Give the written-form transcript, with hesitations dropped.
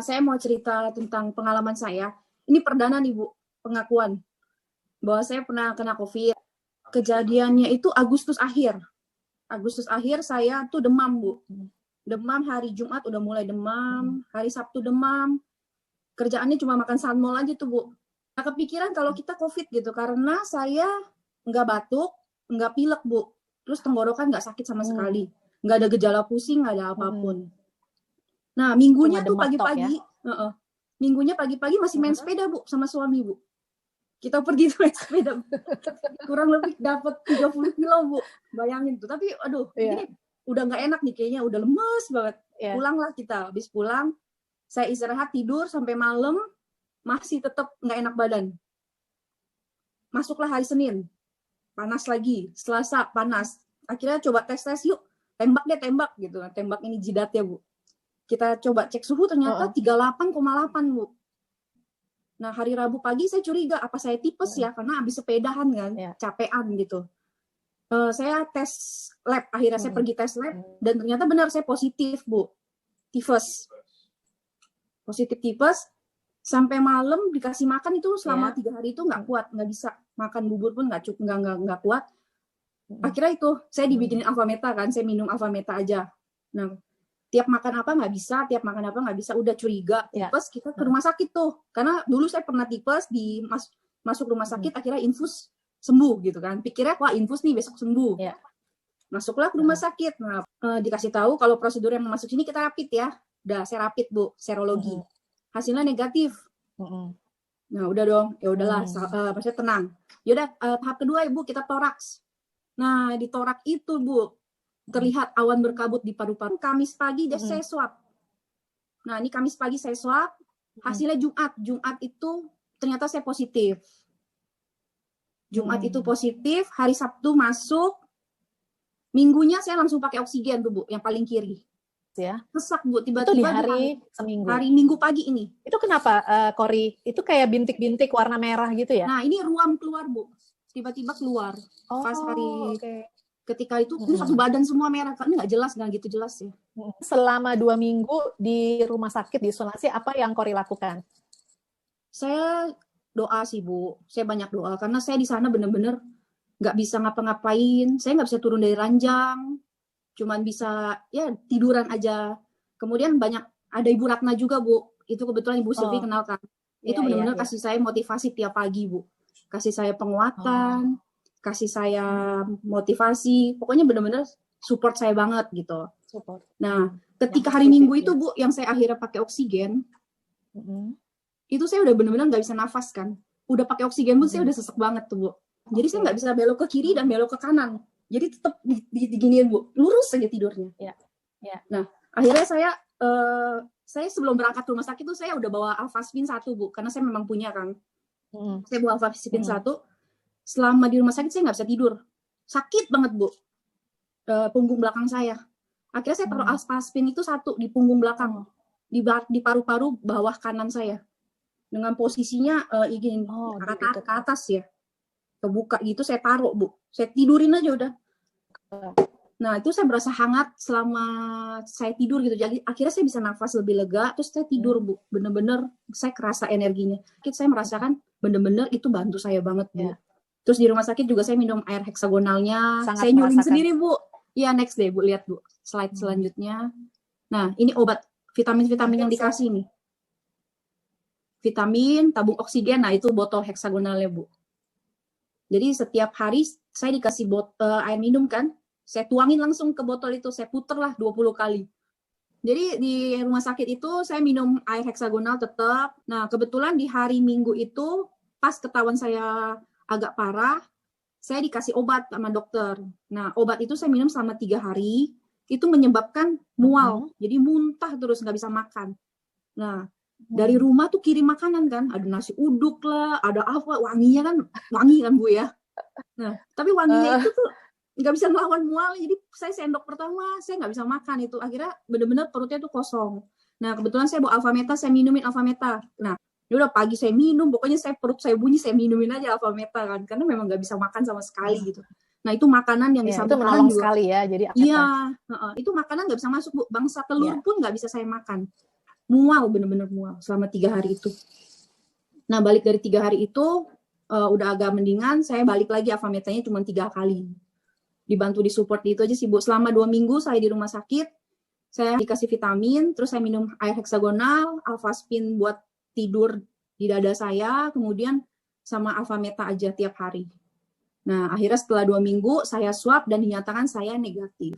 Saya mau cerita tentang pengalaman saya. Ini perdana nih Bu, pengakuan bahwa saya pernah kena COVID. Kejadiannya itu Agustus akhir. Agustus akhir saya tuh demam Bu. Demam hari Jumat udah mulai demam, hari Sabtu demam. Kerjaannya cuma makan salmon aja tuh Bu. Nah, kepikiran kalau kita COVID gitu karena saya nggak batuk, nggak pilek Bu. Terus tenggorokan nggak sakit sama sekali. Nggak ada gejala pusing, nggak ada apapun. Nah, minggunya tuh pagi-pagi, minggunya pagi-pagi masih main sepeda Bu sama suami Bu. Kita pergi main sepeda Bu. Kurang lebih dapat 30 kilo Bu. Bayangin tuh. Tapi aduh, ini udah nggak enak nih kayaknya, udah lemes banget. Pulanglah kita. Habis pulang, saya istirahat tidur sampai malam, masih tetap nggak enak badan. Masuklah hari Senin, panas lagi. Selasa panas. Akhirnya coba tes yuk. Tembak gitu. Tembak ini jidatnya Bu. Kita coba cek suhu ternyata 38,8 Bu. Nah hari Rabu pagi saya curiga apa saya tipes ya karena habis sepedahan kan, capean gitu. Saya tes lab, akhirnya saya pergi tes lab dan ternyata benar saya positif Bu, tifus. Positif tifus. Sampai malam dikasih makan itu selama 3 hari itu nggak kuat, nggak bisa makan bubur pun nggak kuat. Akhirnya itu saya dibikinin Alfameta kan, saya minum Alfameta aja. Nah tiap makan apa nggak bisa, udah curiga tipes, kita ke rumah sakit tuh, karena dulu saya pernah tipes masuk rumah sakit, akhirnya infus sembuh gitu kan, pikirnya wah infus nih besok sembuh. Masuklah ke rumah sakit, nah dikasih tahu kalau prosedur yang masuk sini kita rapid ya, udah saya rapid Bu, serologi, hasilnya negatif. Nah udah dong, ya udahlah, maksudnya tenang. Yaudah tahap kedua Ibu, kita toraks. Nah di torak itu Bu terlihat awan berkabut di paru-paru. Kamis pagi saya swab. Nah, ini Kamis pagi saya swab, hasilnya Jumat itu ternyata saya positif. Jumat itu positif, hari Sabtu masuk, Minggunya saya langsung pakai oksigen tuh Bu, yang paling kiri. Ya. Sesak Bu, tiba-tiba itu di hari seminggu. Hari Minggu pagi ini. Itu kenapa, Kori? Itu kayak bintik-bintik warna merah gitu ya? Nah, ini ruam keluar Bu. Tiba-tiba keluar. Pas hari ketika itu ini satu badan semua merah, ini nggak gitu jelas ya. Selama 2 minggu di rumah sakit di isolasi, apa yang Kori lakukan? Saya doa sih Bu, saya banyak doa karena saya di sana bener-bener nggak bisa ngapa-ngapain, saya nggak bisa turun dari ranjang, cuman bisa ya tiduran aja. Kemudian ada Ibu Ratna juga Bu, itu kebetulan Ibu Sylvie kenal kan, itu benar-benar kasih saya motivasi tiap pagi Bu, kasih saya penguatan. Kasih saya motivasi, pokoknya benar-benar support saya banget gitu. Nah, ketika hari Minggu itu Bu, yang saya akhirnya pakai oksigen, itu saya udah benar-benar nggak bisa nafas kan. Udah pakai oksigen pun saya udah sesek banget tuh Bu. Jadi saya nggak bisa belok ke kiri dan belok ke kanan. Jadi tetap diginiin Bu, lurus aja tidurnya. Nah, akhirnya saya sebelum berangkat ke rumah sakit tuh saya udah bawa Alfaspin 1 Bu, karena saya memang punya kan. Saya bawa Alfaspin 1. Selama di rumah sakit saya nggak bisa tidur, sakit banget Bu, punggung belakang saya. Akhirnya saya taruh Alfaspin itu 1 di punggung belakang, di paru-paru bawah kanan saya, dengan posisinya ke atas ya, kebuka gitu saya taruh Bu, saya tidurin aja udah. Nah itu saya berasa hangat selama saya tidur gitu, jadi akhirnya saya bisa nafas lebih lega, terus saya tidur Bu, bener-bener saya kerasa energinya. Saya merasakan bener-bener itu bantu saya banget Bu. Terus di rumah sakit juga saya minum air heksagonalnya. Saya nyuling sendiri Bu. Ya next deh Bu, lihat Bu slide selanjutnya. Nah ini obat vitamin-vitamin yang dikasih nih. Vitamin, tabung oksigen, nah itu botol heksagonalnya Bu. Jadi setiap hari saya dikasih air minum kan, saya tuangin langsung ke botol itu, saya puter lah 20 kali. Jadi di rumah sakit itu saya minum air heksagonal tetap. Nah kebetulan di hari Minggu itu pas ketahuan saya agak parah, saya dikasih obat sama dokter. Nah, obat itu saya minum selama 3 hari, itu menyebabkan mual. Jadi muntah terus, nggak bisa makan. Nah, dari rumah tuh kirim makanan kan, ada nasi uduk lah, ada apa, wangi kan Bu ya. Nah, tapi wanginya itu tuh nggak bisa ngelawan mual, jadi saya sendok pertama, saya nggak bisa makan itu. Akhirnya benar-benar perutnya tuh kosong. Nah, kebetulan saya bawa Alfameta, saya minumin Alfameta. Nah, udah pagi saya minum, pokoknya perut saya bunyi, saya minumin aja Alfameta kan, karena memang nggak bisa makan sama sekali gitu. Nah itu makanan yang itu menolong sekali ya, jadi iya, itu makanan nggak bisa masuk Bu, bangsa telur pun nggak bisa saya makan. mual, bener-bener mual selama 3 hari itu. Nah, balik dari 3 hari itu, udah agak mendingan, saya balik lagi Avametanya cuma 3 kali. Dibantu disupport itu aja sih, Bu. Selama 2 minggu saya di rumah sakit, saya dikasih vitamin, terus saya minum air heksagonal, Alphaspin buat tidur di dada saya, kemudian sama Avameta aja tiap hari. Nah, akhirnya setelah 2 minggu, saya swab dan dinyatakan saya negatif.